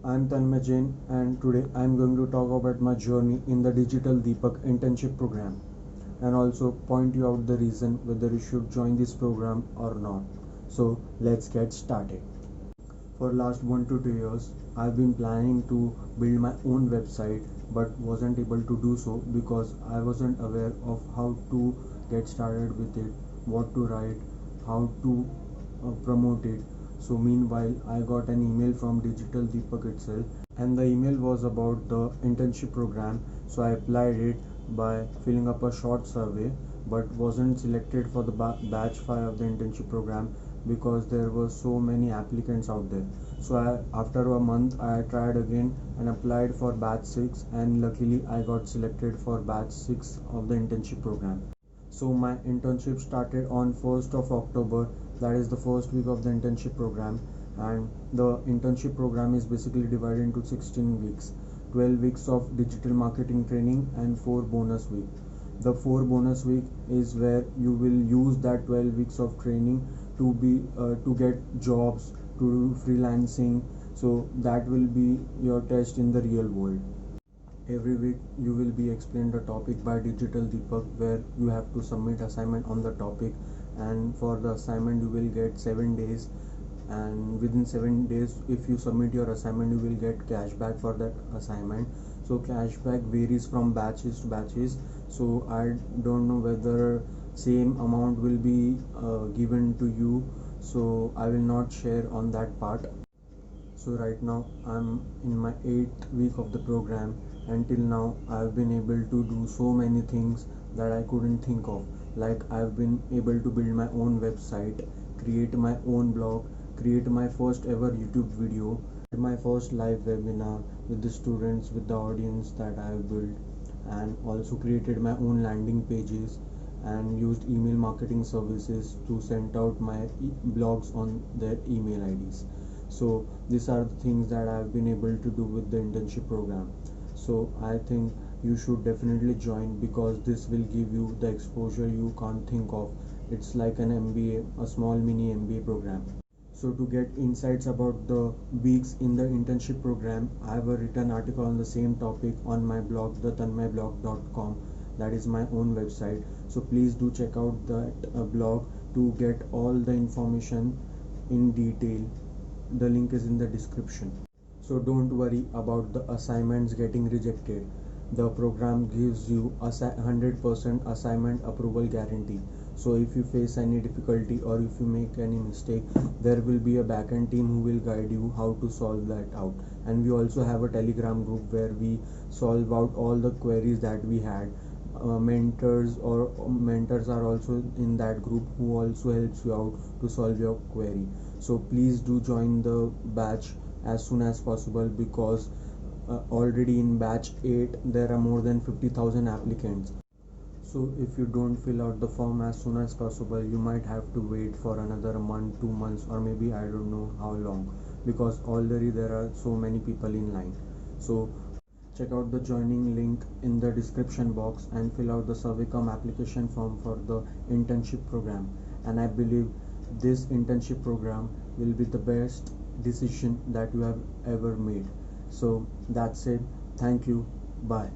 I'm Tanmay Jain, and today I'm going to talk about my journey in the Digital Deepak internship program and also point you out the reason whether you should join this program or not. So let's get started. For last 1 to 2 years, I've been planning to build my own website but wasn't able to do so because I wasn't aware of how to get started with it, what to write, how to promote it. So meanwhile, I got an email from Digital Deepak itself, and the email was about the internship program. So I applied it by filling up a short survey, but wasn't selected for the batch 5 of the internship program because there were so many applicants out there. So after a month, I tried again and applied for batch 6, and luckily I got selected for batch 6 of the internship program. So my internship started on 1st of October, that is the first week of the internship program, and the internship program is basically divided into 16 weeks, 12 weeks of digital marketing training and 4 bonus week. The 4 bonus week is where you will use that 12 weeks of training to get jobs, to do freelancing. So that will be your test in the real world. Every week you will be explained a topic by Digital Deepak where you have to submit assignment on the topic, and for the assignment you will get 7 days, and within 7 days if you submit your assignment you will get cashback for that assignment. So cashback varies from batches to batches, so I don't know whether same amount will be given to you, so I will not share on that part. So right now I'm in my 8th week of the program. Until now I've been able to do so many things that I couldn't think of. Like I've been able to build my own website, create my own blog, create my first ever YouTube video, my first live webinar with the students, with the audience that I've built, and also created my own landing pages and used email marketing services to send out my blogs on their email IDs. So these are the things that I've been able to do with the internship program. So I think you should definitely join because this will give you the exposure you can't think of. It's like an MBA, a small mini MBA program. So to get insights about the weeks in the internship program, I have a written article on the same topic on my blog, thetanmayblog.com. That is my own website. So please do check out that blog to get all the information in detail. The link is in the description. So don't worry about the assignments getting rejected. The program gives you a 100% assignment approval guarantee. So if you face any difficulty or if you make any mistake, there will be a backend team who will guide you how to solve that out. And we also have a Telegram group where we solve out all the queries that we had. Mentors are also in that group who also helps you out to solve your query. So please do join the batch as soon as possible because already in batch 8 there are more than 50,000 applicants. So if you don't fill out the form as soon as possible, you might have to wait for another month, 2 months, or maybe I don't know how long, because already there are so many people in line. So check out the joining link in the description box and fill out the Surveycom application form for the internship program. And I believe this internship program will be the best decision that you have ever made. So that's it. Thank you. Bye.